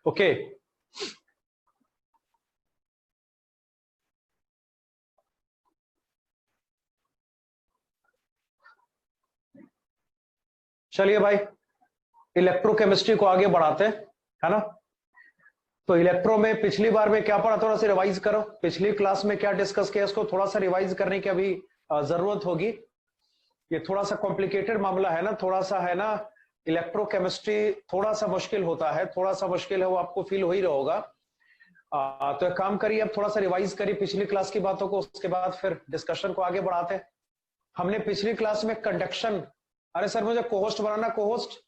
Okay चलिए भाई, electrochemistry को आगे बढ़ाते हैं, है ना। तो इलेक्ट्रो में पिछली बार में क्या पढ़ा, थोड़ा सा रिवाइज करो। पिछली क्लास में क्या डिस्कस किया, इसको थोड़ा सा रिवाइज करने की अभी जरूरत होगी। ये थोड़ा सा कॉम्प्लिकेटेड मामला है ना, थोड़ा सा है ना। इलेक्ट्रोकेमिस्ट्री थोड़ा सा मुश्किल होता है, थोड़ा सा मुश्किल है, वो आपको फील हो ही रहा होगा। तो एक काम करिए, अब थोड़ा सा रिवाइज करिए पिछली क्लास की बातों को, उसके बाद फिर डिस्कशन को आगे बढ़ाते हैं। हमने पिछली क्लास में कंडक्शन, अरे सर मुझे कोहोस्ट बनाना, कोहोस्ट।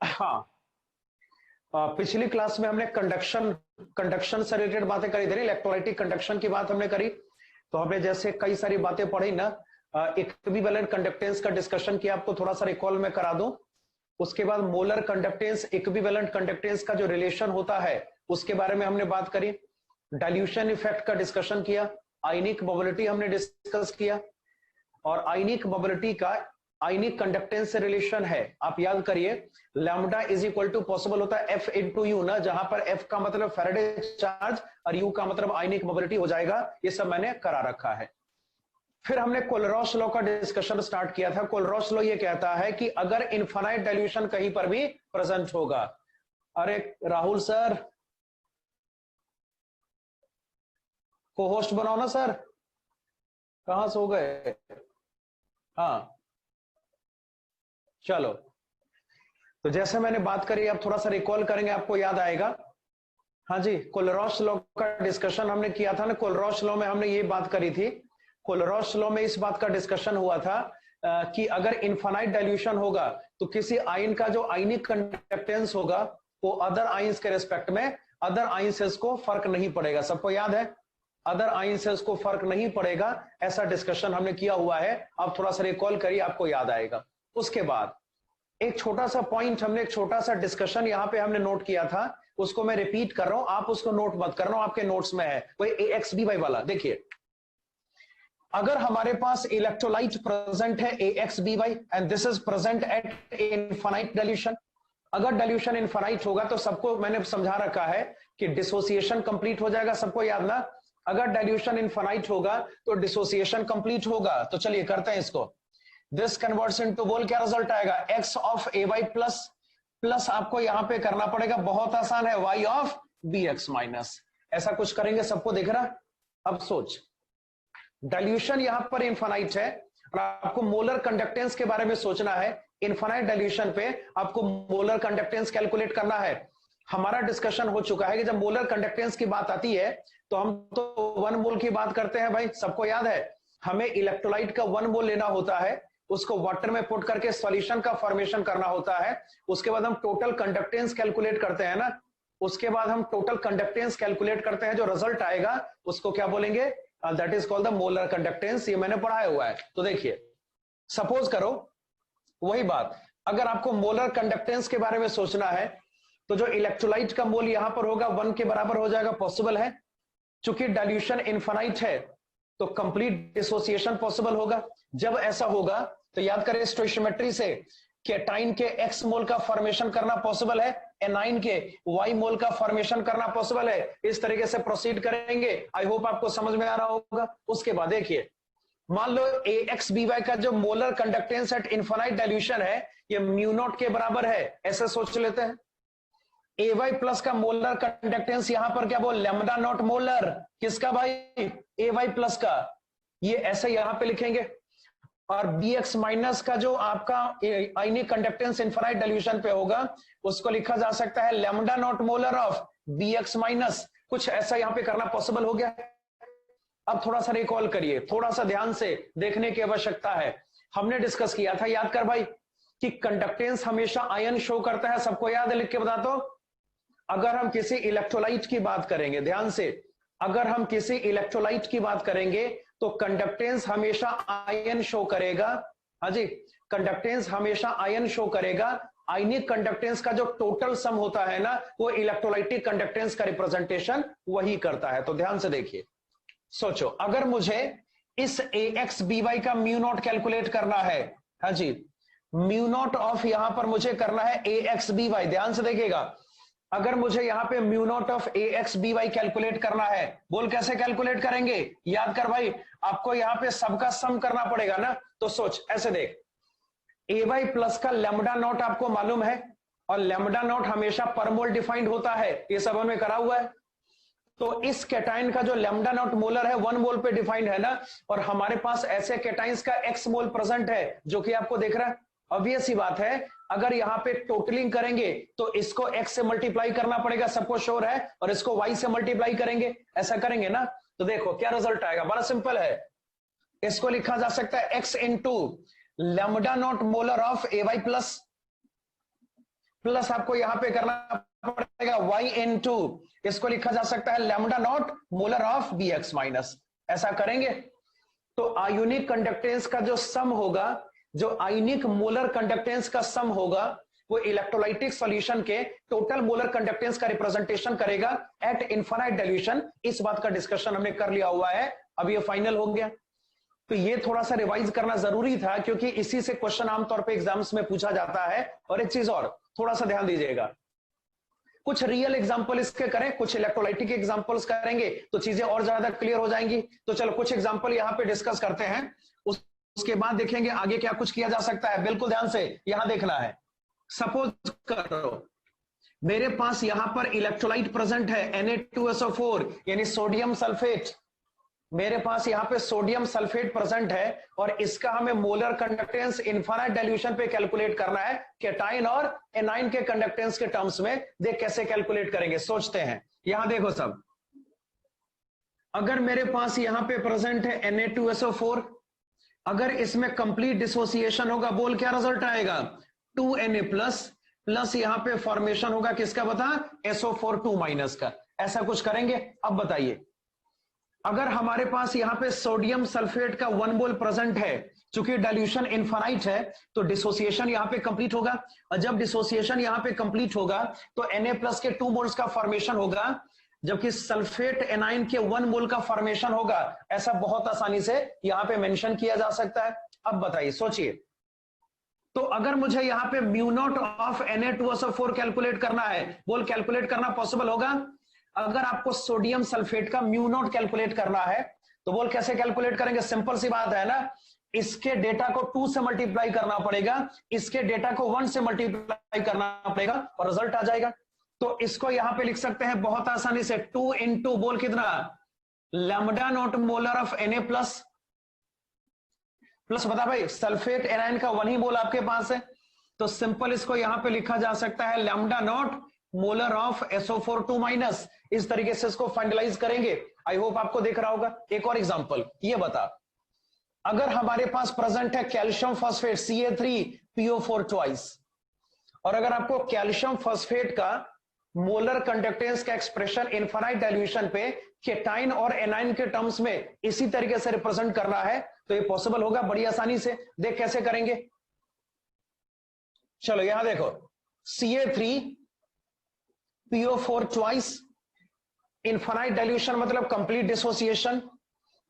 हाँ, पिछली क्लास में हमने कंडक्शन से रिलेटेड बातें करी थी, इलेक्ट्रोलाइटिक कंडक्शन की बात हमने करी। तो हमने जैसे कई सारी बातें पढ़ी ना, इक्विवेलेंट कंडक्टेंस का डिस्कशन किया, आपको थोड़ा सा रिकॉल में करा दूं। उसके बाद मोलर कंडक्टेंस इक्विवेलेंट कंडक्टेंस का जो रिलेशन होता है उसके बारे में हमने बात करी। डाइल्यूशन इफेक्ट का डिस्कशन किया, आयनिक मोबिलिटी हमने डिस्कस किया, और आयनिक मोबिलिटी का आयनिक कंडक्टेंस से रिलेशन है, आप याद करिए, lambda is equal to possible होता है एफ इनटू यू ना, जहां पर एफ का मतलब फैराडे चार्ज और यू का मतलब आयनिक मोबिलिटी हो जाएगा। ये सब मैंने करा रखा है। फिर हमने कोलरॉस लॉ का डिस्कशन स्टार्ट किया था। कोलरॉस लॉ ये कहता है कि अगर इनफाइनाइट डाइल्यूशन कहीं पर भी प्रेजेंट होगा, अरे राहुल सर को होस्ट बनाओ ना सर, कहां से हो गए। हाँ चलो, तो जैसे मैंने बात करी, अब थोड़ा सा रिकॉल करेंगे, आपको याद आएगा। हाँ जी, कोलरॉस लॉ का डिस्कशन हमने किया था ना। कोलरॉस लॉ में हमने ये बात करी थी, कोलरॉस लॉ में इस बात का डिस्कशन हुआ था कि अगर इनफाइनाइट डाइल्यूशन होगा तो किसी आयन का जो आयनिक कंडक्टेंस होगा वो अदर आयंस के रिस्पेक्ट में अदर आयंस को फर्क नहीं पड़ेगा। सबको याद है, अदर आयंस को फर्क नहीं पड़ेगा, ऐसा डिस्कशन हमने किया हुआ है। अब थोड़ा सा रिकॉल करिए, आपको याद आएगा। उसके बाद एक छोटा सा पॉइंट हमने, एक छोटा सा डिस्कशन यहां पे हमने नोट किया था, उसको मैं रिपीट कर रहा हूं, आप उसको नोट मत करना, आपके नोट्स में है, वो AXBY वाला। देखिए, अगर हमारे पास इलेक्ट्रोलाइट प्रेजेंट है AXBY and this is present at infinite dilution, अगर डाइल्यूशन इनफाइनाइट होगा तो सबको मैंने समझा रखा है कि डिसोसिएशन कंप्लीट हो जाएगा, सबको याद ना। अगर डाइल्यूशन इनफाइनाइट होगा तो डिसोसिएशन कंप्लीट होगा। तो चलिए करते हैं इसको। दिस कन्वर्ट्स इनटू, बोल क्या रिजल्ट आएगा, x of AY plus, plus आपको यहां पे करना पड़ेगा, बहुत आसान है, y ऑफ BX माइनस। ऐसा कुछ करेंगे, सबको दिख रहा। अब सोच, डाइल्यूशन यहां पर इनफाइनाइट है और आपको मोलर कंडक्टेंस के बारे में सोचना है। इनफाइनाइट डाइल्यूशन पे आपको मोलर कंडक्टेंस कैलकुलेट करना है। हमारा डिस्कशन हो चुका है कि जब मोलर कंडक्टेंस की बात आती है तो हम तो 1 मोल की बात करते हैं भाई, सबको याद है। हमें इलेक्ट्रोलाइट का 1 मोल लेना होता है, उसको वाटर में पुट करके सॉल्यूशन का फॉर्मेशन करना होता है। उसके बाद हम टोटल कंडक्टेंस कैलकुलेट करते हैं ना, उसके बाद हम टोटल कंडक्टेंस कैलकुलेट करते हैं, जो रिजल्ट आएगा उसको क्या बोलेंगे, that is called the molar conductance. ये मैंने पढ़ाया हुआ है। तो देखिए, सपोज करो वही बात, अगर आपको मोलर कंडक्टेंस के बारे में सोचना है तो जो इलेक्ट्रोलाइट का मोल यहां पर होगा 1 के बराबर हो जाएगा, पॉसिबल है। चूंकि डाइल्यूशन इनफाइनाइट है तो कंप्लीट डिसोसिएशन पॉसिबल होगा। जब ऐसा होगा तो याद करें स्टोइशियोमेट्री से, केटाइन के x मोल का फॉर्मेशन करना पॉसिबल है, एनाइन के y मोल का फॉर्मेशन करना पॉसिबल है। इस तरीके से प्रोसीड करेंगे। आई होप आपको समझ में आ रहा होगा। उसके बाद देखिए, मान लो AXBY का जो molar conductance eight infinite dilution है ये म्यू नॉट के बराबर है, ऐसे सोच लेते हैं। AY प्लस का मोलर कंडक्टेंस यहां पर क्या बोल, लैम्डा नॉट मोलर, किसका भाई, AY प्लस का, ये ऐसे यहां पे लिखेंगे। और BX माइनस का जो आपका आयनिक कंडक्टेंस इनफाइनाइट डाइल्यूशन पे होगा उसको लिखा जा सकता है lambda not molar of BX minus. कुछ ऐसा यहां पे करना पॉसिबल हो गया। अब थोड़ा सा रिकॉल करिए, थोड़ा सा ध्यान से देखने की आवश्यकता है। हमने डिस्कस किया था, याद कर भाई, कि कंडक्टेंस हमेशा आयन शो करता है, सबको याद है, लिख के बता दो। अगर हम किसी इलेक्ट्रोलाइट की बात करेंगे, ध्यान से, अगर हम किसी इलेक्ट्रोलाइट की बात करेंगे तो कंडक्टेंस हमेशा आयन शो करेगा। हाँ जी, कंडक्टेंस हमेशा आयन शो करेगा। आयनिक कंडक्टेंस का जो टोटल सम होता है ना, वो इलेक्ट्रोलाइटिक कंडक्टेंस का रिप्रेजेंटेशन वही करता है। तो ध्यान से देखिए, सोचो, अगर मुझे इस AXBY का म्यू नॉट कैलकुलेट करना है। हाँ जी, म्यू नॉट ऑफ यहां पर मुझे करना है AXBY। ध्यान से देखिएगा, अगर मुझे यहां पे mu not of AXBY calculate करना है, बोल कैसे कैलकुलेट करेंगे? याद कर भाई, आपको यहां पे सबका सम करना पड़ेगा ना। तो सोच ऐसे देख, AY प्लस का लैम्डा नॉट आपको मालूम है, और लैम्डा नॉट हमेशा पर मोल डिफाइंड होता है, ये सब हमें करा हुआ है। तो इस कैटाइन का जो लैम्डा नॉट मोलर है 1 मोल पे डिफाइंड है ना, और हमारे पास ऐसे कैटाइंस का x मोल प्रेजेंट है जो कि आपको देख रहा है। ऑब्वियस ही बात है, अगर यहाँ पे टोटलिंग करेंगे तो इसको x से मल्टीप्लाई करना पड़ेगा, सबको श्योर है, और इसको y से मल्टीप्लाई करेंगे, ऐसा करेंगे ना। तो देखो क्या रिजल्ट आएगा, बड़ा सिंपल है। इसको लिखा जा सकता है x into lambda not molar of AY plus, plus आपको यहां पे करना पड़ेगा y इंटू, इसको लिखा जा सकता है lambda not molar of BX minus. ऐसा करेंगे तो आयोनिक कंडक्टेंस का जो सम होगा, जो आयोनिक मोलर कंडक्टेंस का सम होगा, वो इलेक्ट्रोलाइटिक सॉल्यूशन के टोटल मोलर कंडक्टेंस का रिप्रेजेंटेशन करेगा एट इनफाइनाइट डाइल्यूशन। इस बात का डिस्कशन हमने कर लिया हुआ है, अब ये फाइनल हो गया। तो ये थोड़ा सा रिवाइज करना जरूरी था, क्योंकि इसी से क्वेश्चन आमतौर पे एग्जाम्स में पूछा जाता है। और एक चीज और थोड़ा सा ध्यान दीजिएगा, कुछ रियल एग्जांपल इसके करें, कुछ इलेक्ट्रोलाइटिक एग्जांपल्स करेंगे तो चीजें और ज्यादा क्लियर हो जाएंगी। तो चलो कुछ एग्जांपल यहाँ पे डिस्कस करते हैं, उसके बाद देखेंगे आगे क्या कुछ किया जा सकता है। बिल्कुल ध्यान से यहां देखना है। सपोज करो मेरे पास यहां पर इलेक्ट्रोलाइट प्रेजेंट है Na2SO4 यानी सोडियम सल्फेट। मेरे पास यहाँ पे सोडियम सल्फेट प्रेजेंट है, और इसका हमें मोलर कंडक्टेंस इनफाइनाइट डाइल्यूशन पे कैलकुलेट करना है कैटाइन और एनाइन के कंडक्टेंस के टर्म्स में। देख कैसे कैलकुलेट करेंगे, सोचते हैं। यहां देखो सब, अगर मेरे पास यहां पे प्रेजेंट है Na2SO4, अगर इसमें कंप्लीट डिसोसिएशन होगा, बोल क्या रिजल्ट आएगा? 2Na प्लस, प्लस यहां पे फॉर्मेशन होगा किसका बता? SO4 2 माइनस का। ऐसा कुछ करेंगे। अब बताइए, अगर हमारे पास यहां पे सोडियम सल्फेट का 1 मोल प्रेजेंट है, चूंकि डाइल्यूशन इनफाइनाइट है तो डिसोसिएशन यहां पे कंप्लीट होगा, और जब डिसोसिएशन यहां पे कंप्लीट होगा तो Na प्लस के 2 मोल्स का फॉर्मेशन होगा, जबकि सल्फेट एनाइन के 1 मोल का फॉर्मेशन होगा। ऐसा बहुत आसानी से यहां पे मेंशन किया जा सकता है। अब बताइए, सोचिए, तो अगर मुझे यहां पे mu not of Na2SO4 calculate करना है, बोल कैलकुलेट करना पॉसिबल होगा? अगर आपको सोडियम सल्फेट का म्यू नॉट कैलकुलेट करना है तो बोल कैसे कैलकुलेट करेंगे? सिंपल सी बात है ना, इसके डेटा को 2 से मल्टीप्लाई करना पड़ेगा, इसके डेटा को 1 से मल्टीप्लाई करना पड़ेगा, और रिजल्ट आ जाएगा। तो इसको यहां पे लिख सकते हैं बहुत आसानी से, 2 इंटू बोल कितना? Lambda not molar of Na plus, plus बता भाई सल्फेट एनाइन का 1 ही मोल आपके पास है, तो सिंपल इसको यहां पे लिखा जा सकता है lambda not molar of SO4 2 minus. इस तरीके से इसको फाइनलाइज करेंगे। आई होप आपको दिख रहा होगा। एक और एग्जांपल, ये बता, अगर हमारे पास प्रेजेंट है कैल्शियम फॉस्फेट Ca3PO4 ट्वाइस, और अगर आपको कैल्शियम फॉस्फेट का मोलर कंडक्टेंस का एक्सप्रेशन इनफाइनाइट डाइल्यूशन पे केटाइन और एनाइन के टर्म्स में इसी तरीके से रिप्रेजेंट करना है, तो ये पॉसिबल होगा बड़ी आसानी से। देख कैसे करेंगे, चलो यहां देखो, Ca3PO4 ट्वाइस, इनफाइनाइट डाइल्यूशन मतलब कंप्लीट डिसोसिएशन।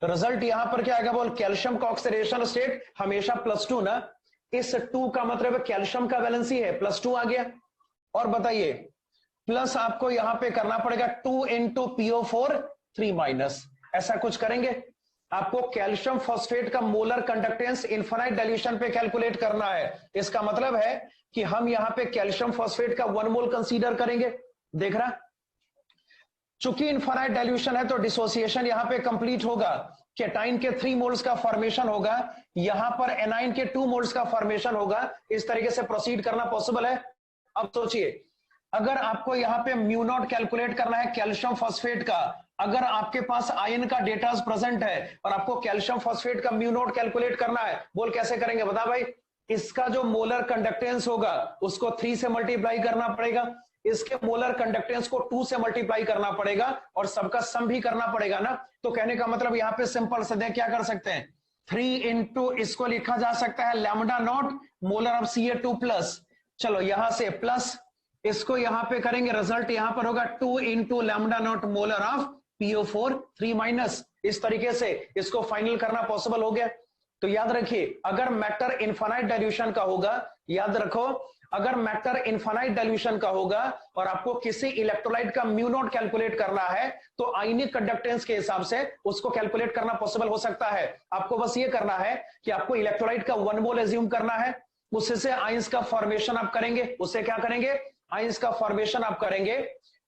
रिजल्ट यहां पर क्या आएगा? बोल कैल्शियम का ऑक्सीडेशन स्टेट हमेशा +2 ना, इस 2 का मतलब कैल्शियम का वैलेंसी है, +2 आ गया। और बताइए, प्लस आपको यहां पे करना पड़ेगा 2 इंटू PO4 3 माइनस। ऐसा कुछ करेंगे। आपको कैल्शियम फॉस्फेट का मोलर कंडक्टेंस इनफाइनाइट डाइल्यूशन पे कैलकुलेट करना है। इसका मतलब है कि हम यहां पे कैल्शियम फॉस्फेट का 1 मोल कंसीडर करेंगे। देख रहा, चूंकि इनफाइनाइट डाइल्यूशन है तो डिसोसिएशन यहां पे कंप्लीट होगा, केटाइन के 3 मोल्स का फॉर्मेशन होगा, यहां पर एनाइन के 2 मोल्स का फॉर्मेशन होगा। इस तरीके से प्रोसीड करना पॉसिबल है। अब सोचिए, अगर आपको यहां पे म्यू नॉट कैलकुलेट करना है कैल्शियम फॉस्फेट का, अगर आपके पास आयन का डेटा प्रेजेंट है और आपको कैल्शियम फॉस्फेट का म्यू नॉट कैलकुलेट करना है, बोल कैसे करेंगे बता भाई? इसका जो मोलर कंडक्टेंस होगा उसको 3 से मल्टीप्लाई करना पड़ेगा, इसके मोलर कंडक्टेंस को 2 से मल्टीप्लाई करना पड़ेगा, और सबका सम भी करना पड़ेगा ना। तो कहने का मतलब यहां पे सिंपल से देख क्या कर सकते हैं, 3 इंटू इसको लिखा जा सकता है lambda not molar of Ca2 plus, चलो यहां से प्लस, इसको यहां पे करेंगे, रिजल्ट यहां पर होगा 2 into lambda not molar of PO4 3 minus. इस तरीके से इसको फाइनल करना पॉसिबल हो गया। तो याद रखिए, अगर मैटर इनफाइनाइट डाइल्यूशन का होगा, याद रखो, अगर मैटर इनफाइनाइट डाइल्यूशन का होगा और आपको किसी इलेक्ट्रोलाइट का म्यू नॉट कैलकुलेट करना है, तो आयनिक कंडक्टेंस के हिसाब से उसको कैलकुलेट करना पॉसिबल हो सकता है। आपको बस ये करना है कि आपको इलेक्ट्रोलाइट का 1 मोल एज्यूम करना है, उससे आयंस का फॉर्मेशन आप करेंगे, उससे क्या करेंगे, आयंस का फॉर्मेशन आप करेंगे,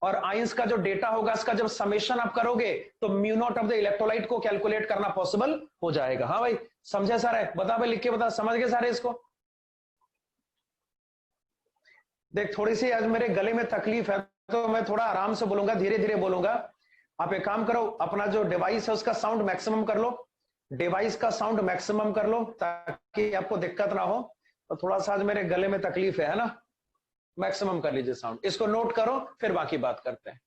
और आयंस का जो डेटा होगा इसका जब समेशन आप करोगे तो mu not of the electrolyte को कैलकुलेट करना पॉसिबल हो जाएगा। हाँ भाई, समझे सारे? बता भाई, लिख के बता, समझ गए सारे इसको? देख, थोड़ी सी आज मेरे गले में तकलीफ है तो मैं थोड़ा आराम से बोलूंगा, धीरे धीरे बोलूंगा। आप एक काम करो, अपना जो डिवाइस है उसका साउंड मैक्सिमम कर लो, डिवाइस का साउंड मैक्सिमम कर लो ताकि आपको दिक्कत ना हो। तो थोड़ा सा आज मेरे गले में तकलीफ है ना, मैक्सिमम कर लीजिए साउंड, इसको नोट करो, फिर बाकी बात करते हैं।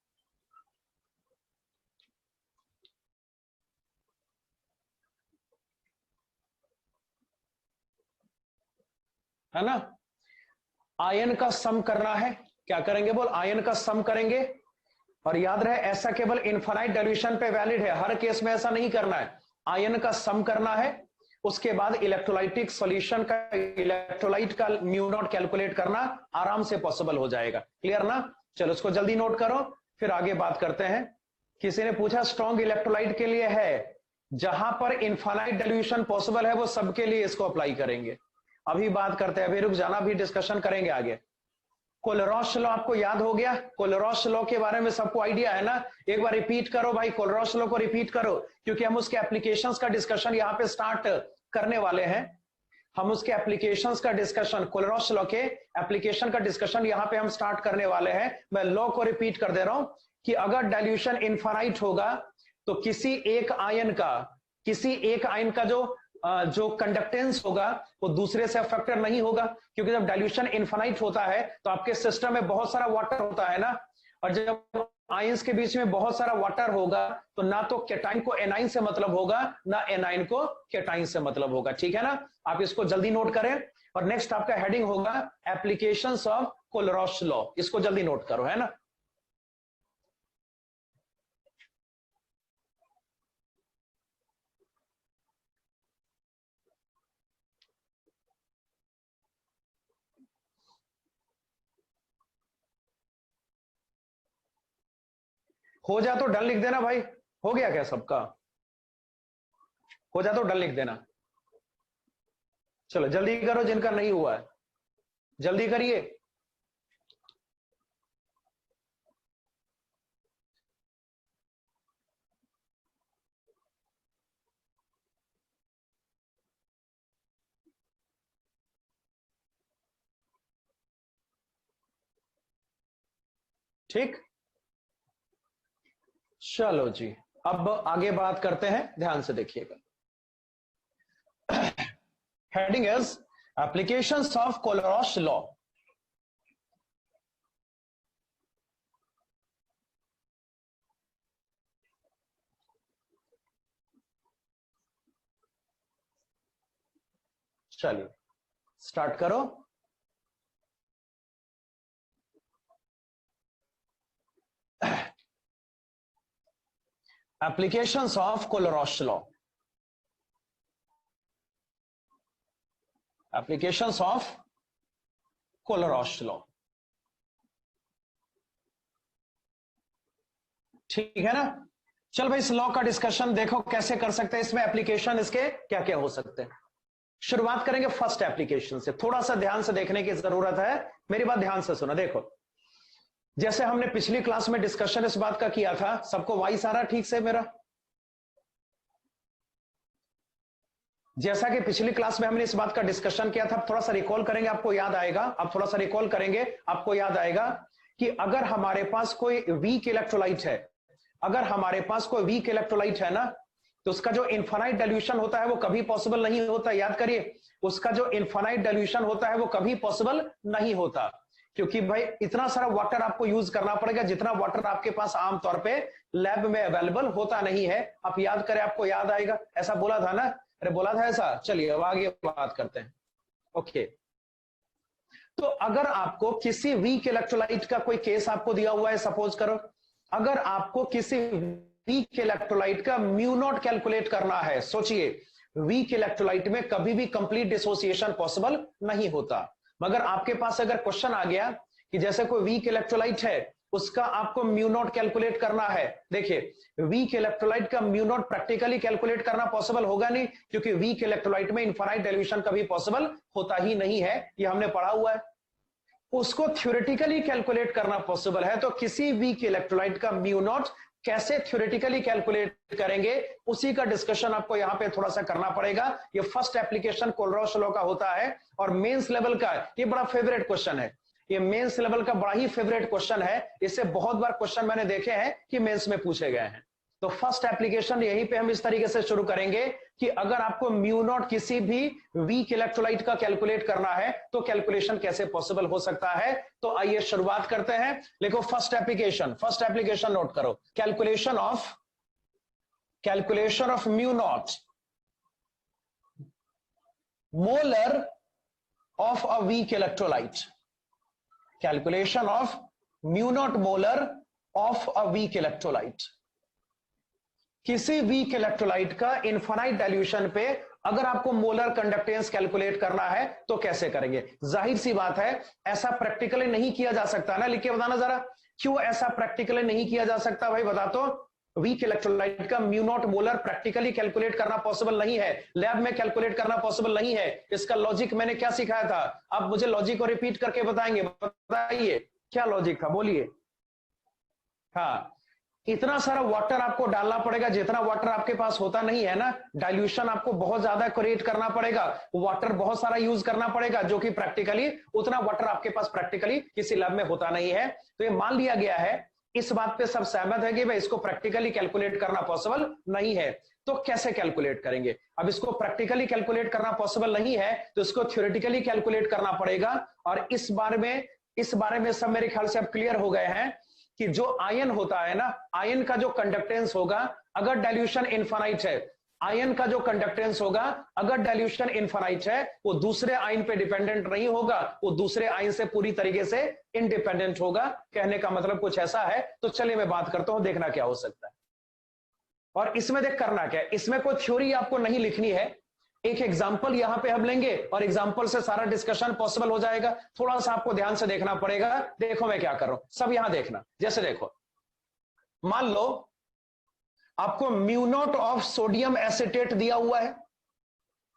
है ना? आयन का सम करना है, क्या करेंगे बोल, आयन का सम करेंगे। और याद रहे, ऐसा केवल इनफाइनाइट डाइल्यूशन पे वैलिड है, हर केस में ऐसा नहीं करना है। आयन का सम करना है, उसके बाद इलेक्ट्रोलाइटिक सॉल्यूशन का, इलेक्ट्रोलाइट का म्यू नॉट कैलकुलेट करना आराम से पॉसिबल हो जाएगा। क्लियर ना? चलो इसको जल्दी नोट करो, फिर आगे बात करते हैं। किसी ने पूछा स्ट्रॉन्ग इलेक्ट्रोलाइट के लिए है, जहां पर इनफाइनाइट डाइल्यूशन पॉसिबल है वो सबके लिए इसको अप्लाई करेंगे। अभी बात करते हैं, अभी रुक जाना, भी डिस्कशन करेंगे आगे। कोलरॉश लॉ आपको याद हो गया? कोलरॉश लॉ के बारे में सबको आइडिया है ना? एक बार रिपीट करो भाई, कोलरॉश लॉ को रिपीट करो, क्योंकि हम उसके एप्लीकेशंस का डिस्कशन यहाँ पे स्टार्ट करने वाले हैं। हम उसके एप्लीकेशंस का डिस्कशन, कोलरॉश लॉ के एप्लीकेशन का डिस्कशन यहाँ पे हम स्टार्ट करने वाले हैं। मैं लॉ को रिपीट कर दे रहा हूं कि अगर डाइल्यूशन इनफाइनाइट होगा तो किसी एक आयन का जो कंडक्टेंस होगा वो दूसरे से अफेक्टेड नहीं होगा, क्योंकि जब डाइल्यूशन इनफाइनाइट होता है तो आपके सिस्टम में बहुत सारा वाटर होता है ना, और जब आयंस के बीच में बहुत सारा वाटर होगा तो ना तो केटाइन को एनाइन से मतलब होगा, ना एनाइन को केटाइन से मतलब होगा। ठीक है ना? आप इसको जल्दी नोट करें। और नेक्स्ट आपका हेडिंग होगा एप्लीकेशंस ऑफ कोलरॉश लॉ, इसको जल्दी नोट करो, है ना? हो जा तो डन लिख देना भाई। हो गया क्या सबका? हो जा तो डन लिख देना। चलो जल्दी करो, जिनका नहीं हुआ है जल्दी करिए। ठीक, चलो जी, अब आगे बात करते हैं, ध्यान से देखिएगा। Heading is applications of Kohlrausch law. चलिए स्टार्ट करो। Applications of Kohlrausch law, applications of Kohlrausch law. ठीक है ना? चल भाई, इस लॉ का डिस्कशन देखो कैसे कर सकते हैं, इसमें एप्लीकेशन इसके क्या क्या हो सकते हैं। शुरुआत करेंगे फर्स्ट एप्लीकेशन से, थोड़ा सा ध्यान से देखने की जरूरत है, मेरी बात ध्यान से सुना। देखो, जैसे हमने पिछली क्लास में डिस्कशन इस बात का किया था, सबको वॉइस आ रहा ठीक से मेरा? जैसा कि पिछली क्लास में हमने इस बात का डिस्कशन किया था, थोड़ा सा रिकॉल करेंगे, आपको याद आएगा। अब थोड़ा सा रिकॉल करेंगे, आपको याद आएगा कि अगर हमारे पास कोई वीक इलेक्ट्रोलाइट है, अगर हमारे पास कोई वीक इलेक्ट्रोलाइट है ना, तो उसका जो इनफाइनाइट डाइल्यूशन होता है वो कभी पॉसिबल नहीं होता। याद करिए, उसका जो इनफाइनाइट डाइल्यूशन होता है वो कभी पॉसिबल नहीं होता, क्योंकि भाई इतना सारा वाटर आपको यूज करना पड़ेगा जितना वाटर आपके पास आमतौर पे लैब में अवेलेबल होता नहीं है। आप याद करें, आपको याद आएगा, ऐसा बोला था ना? अरे बोला था ऐसा। चलिए अब आगे बात करते हैं। ओके, तो अगर आपको किसी वीक इलेक्ट्रोलाइट का कोई केस आपको दिया हुआ है, सपोज करो, अगर आपको किसी वीक इलेक्ट्रोलाइट का म्यू नॉट कैलकुलेट करना है। सोचिए, वीक इलेक्ट्रोलाइट में कभी भी कंप्लीट डिसोसिएशन पॉसिबल नहीं होता। मगर आपके पास अगर क्वेश्चन आ गया कि जैसे कोई वीक इलेक्ट्रोलाइट है, उसका आपको म्यू नॉट कैलकुलेट करना है। देखिए, वीक इलेक्ट्रोलाइट का म्यू नॉट प्रैक्टिकली कैलकुलेट करना पॉसिबल होगा नहीं, क्योंकि वीक इलेक्ट्रोलाइट में इनफाइनाइट डाइल्यूशन कभी पॉसिबल होता ही नहीं है, ये हमने पढ़ा हुआ है। उसको थ्योरेटिकली कैलकुलेट करना पॉसिबल है। तो किसी वीक इलेक्ट्रोलाइट का म्यू नॉट कैसे थ्योरेटिकली कैलकुलेट करेंगे, उसी का डिस्कशन आपको यहां पे थोड़ा सा करना पड़ेगा। ये फर्स्ट एप्लीकेशन कोलरॉस लॉ का होता है और मेंस लेवल का ये बड़ा फेवरेट क्वेश्चन है। ये मेंस लेवल का बड़ा ही फेवरेट क्वेश्चन है। इससे बहुत बार क्वेश्चन मैंने देखे हैं कि मेंस में पूछे गए हैं। तो फर्स्ट एप्लीकेशन यहीं पे हम इस तरीके से शुरू करेंगे कि अगर आपको म्यू नॉट किसी भी वीक इलेक्ट्रोलाइट का कैलकुलेट करना है तो कैलकुलेशन कैसे पॉसिबल हो सकता है। तो आइए शुरुआत करते हैं। देखो, फर्स्ट एप्लीकेशन नोट करो। Calculation of mu naught molar of a weak electrolyte. Calculation of mu naught molar of a weak electrolyte. किसी वीक इलेक्ट्रोलाइट का इनफाइनाइट डाइल्यूशन पे अगर आपको मोलर कंडक्टेंस कैलकुलेट करना है तो कैसे करेंगे। जाहिर सी बात है, ऐसा प्रैक्टिकली नहीं किया जा सकता ना। लिख के बताना जरा, क्यों ऐसा प्रैक्टिकली नहीं किया जा सकता भाई, बता तो। वीक इलेक्ट्रोलाइट का mu not molar practically calculate करना पॉसिबल नहीं है, लैब में कैलकुलेट करना पॉसिबल नहीं है। इसका लॉजिक मैंने क्या सिखाया था, आप मुझे लॉजिक को रिपीट करके बताएंगे। बताइए क्या लॉजिक था, बोलिए। हाँ, इतना सारा वाटर आपको डालना पड़ेगा, जितना वाटर आपके पास होता नहीं है ना। डाइल्यूशन आपको बहुत ज्यादा क्रिएट करना पड़ेगा, वाटर बहुत सारा यूज करना पड़ेगा, जो कि प्रैक्टिकली उतना वाटर आपके पास प्रैक्टिकली किसी लैब में होता नहीं है। तो ये मान लिया गया है, इस बात पे सब सहमत है कि भाई इसको प्रैक्टिकली कैलकुलेट करना पॉसिबल नहीं है। तो कैसे कैलकुलेट करेंगे। अब इसको प्रैक्टिकली कैलकुलेट करना पॉसिबल नहीं है तो इसको थ्योरेटिकली कैलकुलेट करना पड़ेगा। और इस बारे में सब मेरे ख्याल से अब क्लियर हो गए हैं कि जो आयन होता है ना, आयन का जो कंडक्टेंस होगा अगर डाइल्यूशन इनफाइनाइट है, आयन का जो कंडक्टेंस होगा अगर डाइल्यूशन इनफाइनाइट है, वो दूसरे आयन पे डिपेंडेंट नहीं होगा, वो दूसरे आयन से पूरी तरीके से इंडिपेंडेंट होगा। कहने का मतलब कुछ ऐसा है। तो चलिए मैं बात करता हूं, देखना क्या हो सकता है। और इसमें देख करना क्या है, इसमें कोई थ्योरी आपको नहीं लिखनी है। एक एग्जाम्पल यहां पे हम लेंगे और एग्जाम्पल से सारा डिस्कशन पॉसिबल हो जाएगा। थोड़ा सा आपको ध्यान से देखना पड़ेगा। देखो मैं क्या कर रहा हूं, सब यहां देखना। जैसे देखो, मान लो आपको mu not of sodium acetate दिया हुआ है।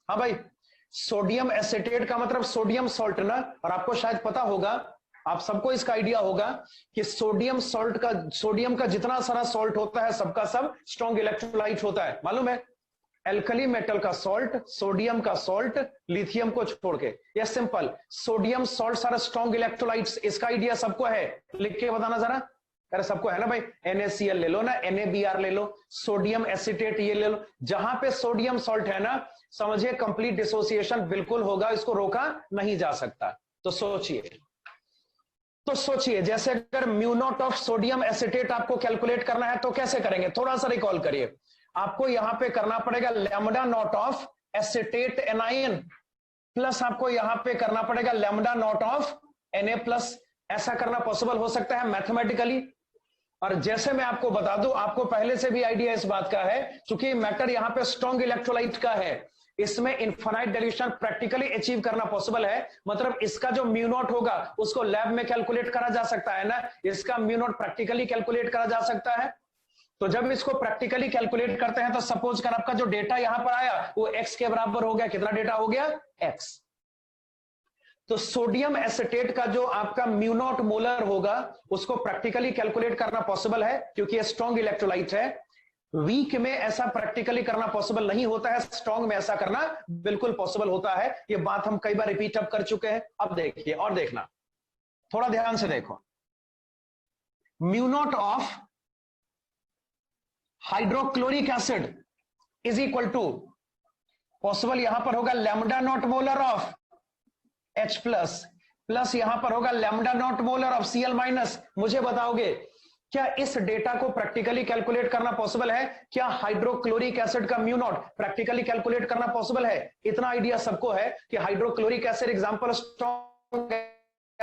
हाँ भाई, सोडियम एसिटेट का मतलब सोडियम सॉल्ट ना। और आपको शायद पता होगा, आप सबको इसका आइडिया होगा कि सोडियम का जितना सारा सॉल्ट होता है सबका सब स्ट्रॉन्ग इलेक्ट्रोलाइट होता है, मालूम है। एल्कली मेटल का सॉल्ट, सोडियम का सॉल्ट, लिथियम को छोड़ के, यह सिंपल। सोडियम सॉल्ट सारा स्ट्रॉन्ग इलेक्ट्रोलाइट्स, इसका आइडिया सबको है। लिख के बताना जरा। अरे सबको है ना भाई। NaCl ले लो ना, NaBr ले लो, सोडियम एसिटेट ये ले लो। जहां पे सोडियम सॉल्ट है ना, समझिए कंप्लीट डिसोसिएशन बिल्कुल होगा, इसको रोका नहीं जा सकता। तो सोचिए जैसे अगर mu not of sodium acetate आपको कैलकुलेट करना है तो कैसे करेंगे। थोड़ा सा रिकॉल करिए। आपको यहां पे करना पड़ेगा lambda not of acetate anion plus आपको यहां पे करना पड़ेगा lambda not of Na plus. ऐसा करना पॉसिबल हो सकता है मैथमेटिकली। और जैसे मैं आपको बता दूं, आपको पहले से भी आइडिया इस बात का है, क्योंकि मैटर यहां पे स्ट्रॉन्ग इलेक्ट्रोलाइट का है, इसमें इनफाइनाइट डाइल्यूशन प्रैक्टिकली अचीव करना पॉसिबल है। मतलब इसका जो म्यू नॉट होगा उसको लैब में कैलकुलेट करा जा सकता है ना, इसका म्यू नॉट प्रैक्टिकली कैलकुलेट करा जा सकता है। तो जब इसको प्रैक्टिकली कैलकुलेट करते हैं तो सपोज कर आपका जो डेटा यहां पर आया वो x के बराबर हो गया। कितना डेटा हो गया, x। तो सोडियम एसिटेट का जो आपका म्यू नॉट मोलर होगा उसको प्रैक्टिकली कैलकुलेट करना पॉसिबल है, क्योंकि ये स्ट्रॉन्ग इलेक्ट्रोलाइट है। वीक में ऐसा प्रैक्टिकली करना पॉसिबल नहीं होता है, स्ट्रॉन्ग में ऐसा करना बिल्कुल पॉसिबल होता है। ये बात हम कई बार रिपीट अप कर चुके हैं। अब देखिए और देखना, थोड़ा ध्यान से देखो। Mu not of hydrochloric acid is equal to, possible यहां पर होगा lambda not molar of H plus यहां पर होगा lambda not molar of Cl minus. मुझे बताओगे क्या इस डेटा को प्रैक्टिकली कैलकुलेट करना पॉसिबल है? क्या हाइड्रोक्लोरिक एसिड का म्यू नॉट प्रैक्टिकली कैलकुलेट करना पॉसिबल है? इतना आइडिया सबको है कि हाइड्रोक्लोरिक एसिड एग्जांपल स्ट्रॉन्ग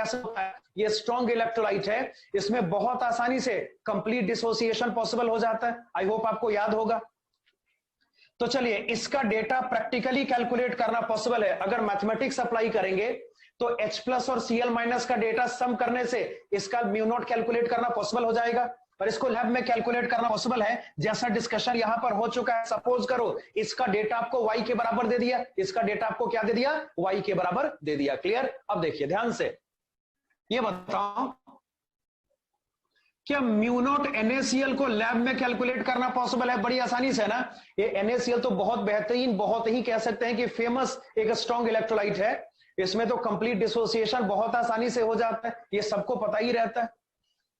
कैसे होता है, ये स्ट्रॉन्ग इलेक्ट्रोलाइट है, इसमें बहुत आसानी से कंप्लीट डिसोसिएशन पॉसिबल हो जाता है। आई होप आपको याद होगा। तो चलिए, इसका डेटा प्रैक्टिकली कैलकुलेट करना पॉसिबल है। अगर मैथमेटिक्स अप्लाई करेंगे तो H प्लस और Cl माइनस का डेटा सम करने से इसका म्यू नॉट कैलकुलेट करना पॉसिबल हो जाएगा, और इसको लैब में कैलकुलेट करना पॉसिबल है। जैसा डिस्कशन यहां पर हो चुका है, सपोज करो इसका डेटा आपको y के बराबर दे दिया, इसका डेटा आपको क्या दे दिया, y के बराबर दे दिया। क्लियर? अब देखिए ध्यान से, ये बताओ क्या म्यू नॉट NaCl को लैब में कैलकुलेट करना पॉसिबल है? बड़ी आसानी से ना। ये NaCl तो बहुत बेहतरीन, बहुत ही कह सकते हैं कि फेमस एक स्ट्रॉन्ग इलेक्ट्रोलाइट है। इसमें तो कंप्लीट डिसोसिएशन बहुत आसानी से हो जाता है, ये सबको पता ही रहता है।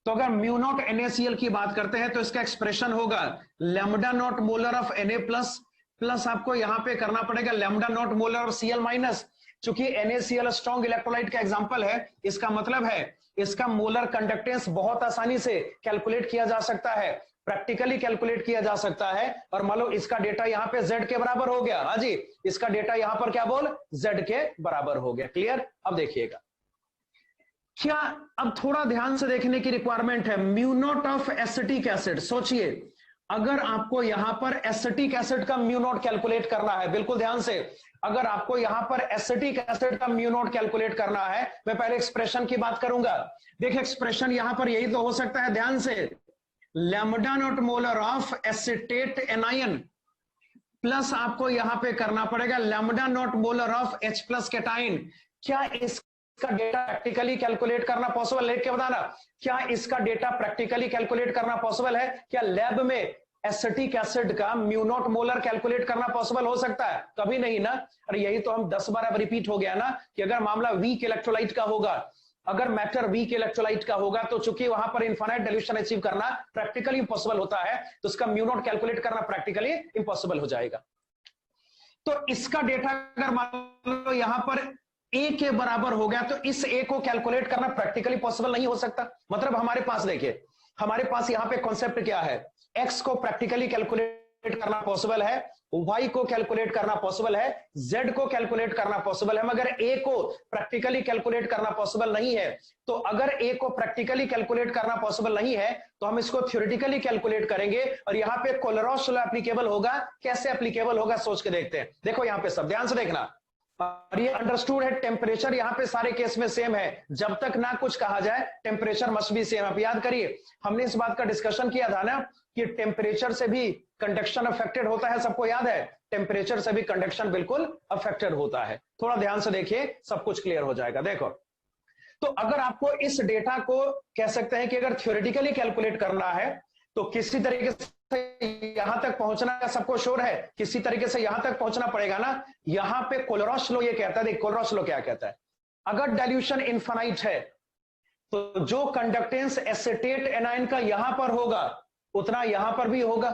तो अगर म्यू नॉट NaCl की बात करते हैं तो इसका एक्सप्रेशन होगा lambda not molar of Na plus, plus आपको यहां पे करना पड़ेगा lambda not molar of Cl minus. चूंकि NaCl स्ट्रॉन्ग इलेक्ट्रोलाइट का एग्जांपल है, इसका मतलब है इसका मोलर कंडक्टेंस बहुत आसानी से कैलकुलेट किया जा सकता है, प्रैक्टिकली कैलकुलेट किया जा सकता है। और मान लो इसका डेटा यहां पे Z के बराबर हो गया, हाँ जी, इसका डेटा यहां पर क्या बोल, Z के बराबर हो गया। क्लियर? अब देखिएगा क्या, अब थोड़ा ध्यान से देखने की रिक्वायरमेंट है। Mu not of acetic acid, सोचिए अगर आपको यहां पर एसिटिक एसिड का म्यू नॉट कैलकुलेट करना है, बिल्कुल ध्यान से, अगर आपको यहां पर एसिटिक एसिड का म्यू नॉट कैलकुलेट करना है, मैं पहले एक्सप्रेशन की बात करूंगा। देखिए एक्सप्रेशन यहां पर यही तो हो सकता है, ध्यान से, lambda not molar of acetate anion plus आपको यहां पे करना पड़ेगा lambda not molar of H plus cation. क्या इसका डेटा प्रैक्टिकली कैलकुलेट करना पॉसिबल है? क्या बताना, क्या इसका डेटा प्रैक्टिकली कैलकुलेट करना पॉसिबल है? क्या लैब में एसिटिक एसिड का म्यू नॉट मोलर कैलकुलेट करना पॉसिबल हो सकता है? कभी नहीं ना। अरे यही तो हम 10 बार अब रिपीट हो गया ना कि अगर मामला वीक इलेक्ट्रोलाइट का होगा, अगर मैटर वीक इलेक्ट्रोलाइट का होगा, तो चूंकि वहां पर इनफाइनाइट डिल्यूशन अचीव करना प्रैक्टिकली इंपॉसिबल होता है, तो उसका म्यू नॉट कैलकुलेट करना प्रैक्टिकली इंपॉसिबल हो जाएगा। तो इसका डेटा अगर मान लो यहां पर A के बराबर हो गया, तो इस A को कैलकुलेट करना प्रैक्टिकली पॉसिबल नहीं हो सकता। मतलब हमारे पास देखिए, हमारे पास यहां पे कॉन्सेप्ट क्या है, X को प्रैक्टिकली कैलकुलेट करना पॉसिबल है, Y को कैलकुलेट करना पॉसिबल है, Z को कैलकुलेट करना पॉसिबल है, मगर A को प्रैक्टिकली कैलकुलेट करना पॉसिबल नहीं है। तो अगर A को प्रैक्टिकली कैलकुलेट करना पॉसिबल नहीं है, तो हम इसको थ्योरेटिकली कैलकुलेट करेंगे, और यहां पे कोलरॉस लॉ एप्लीकेबल होगा। कैसे एप्लीकेबल होगा सोच के देखते हैं। देखो यहां पे सब ध्यान से देखना, और ये अंडरस्टूड है, टेम्परेचर यहां पे सारे केस में सेम है, जब तक ना कुछ कहा जाए टेम्परेचर मस्ट बी सेम। आप याद करिए हमने इस बात का डिस्कशन किया था ना कि टेम्परेचर से भी कंडक्शन अफेक्टेड होता है, सबको याद है, टेम्परेचर से भी कंडक्शन बिल्कुल अफेक्टेड होता है। थोड़ा ध्यान से देखिए, सब कुछ क्लियर हो जाएगा। देखो, तो अगर आपको इस डेटा को कह सकते हैं कि अगर थ्योरेटिकली कैलकुलेट करना है, तो किसी तरीके से यहां तक पहुंचना, सबको श्योर है, किसी तरीके से यहां तक पहुंचना पड़ेगा ना। यहां पे कोलरॉस लॉ ये कहता है, देख कोलरॉस लॉ क्या कहता है, अगर डाइल्यूशन इनफाइनाइट है तो जो कंडक्टेंस एसिटेट एनायन का यहां पर होगा उतना यहां पर भी होगा,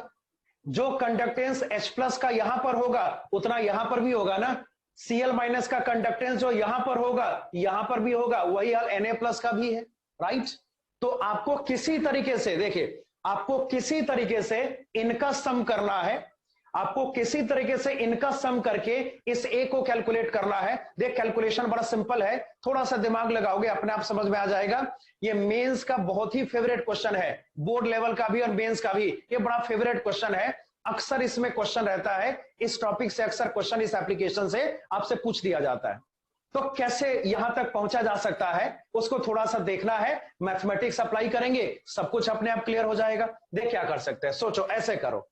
जो कंडक्टेंस H प्लस का यहां पर होगा उतना यहां पर भी होगा ना, Cl माइनस का कंडक्टेंस जो यहां पर होगा यहां पर भी होगा, वही हाल Na प्लस का भी है, राइट। तो आपको किसी तरीके से, देखिए आपको किसी तरीके से इनका सम करना है, आपको किसी तरीके से इनका सम करके इस A को कैलकुलेट करना है। देख कैलकुलेशन बड़ा सिंपल है, थोड़ा सा दिमाग लगाओगे अपने आप समझ में आ जाएगा। ये मेंस का बहुत ही फेवरेट क्वेश्चन है, बोर्ड लेवल का भी और मेंस का भी, ये बड़ा फेवरेट क्वेश्चन है। अक्सर इसमें क्वेश्चन रहता है, इस टॉपिक से अक्सर क्वेश्चन इस एप्लीकेशन से आपसे पूछ दिया जाता है। तो कैसे यहां तक पहुंचा जा सकता है उसको थोड़ा सा देखना है, मैथमेटिक्स अप्लाई करेंगे सब कुछ अपने आप क्लियर हो जाएगा। देख क्या कर सकते हैं, सोचो, ऐसे करो,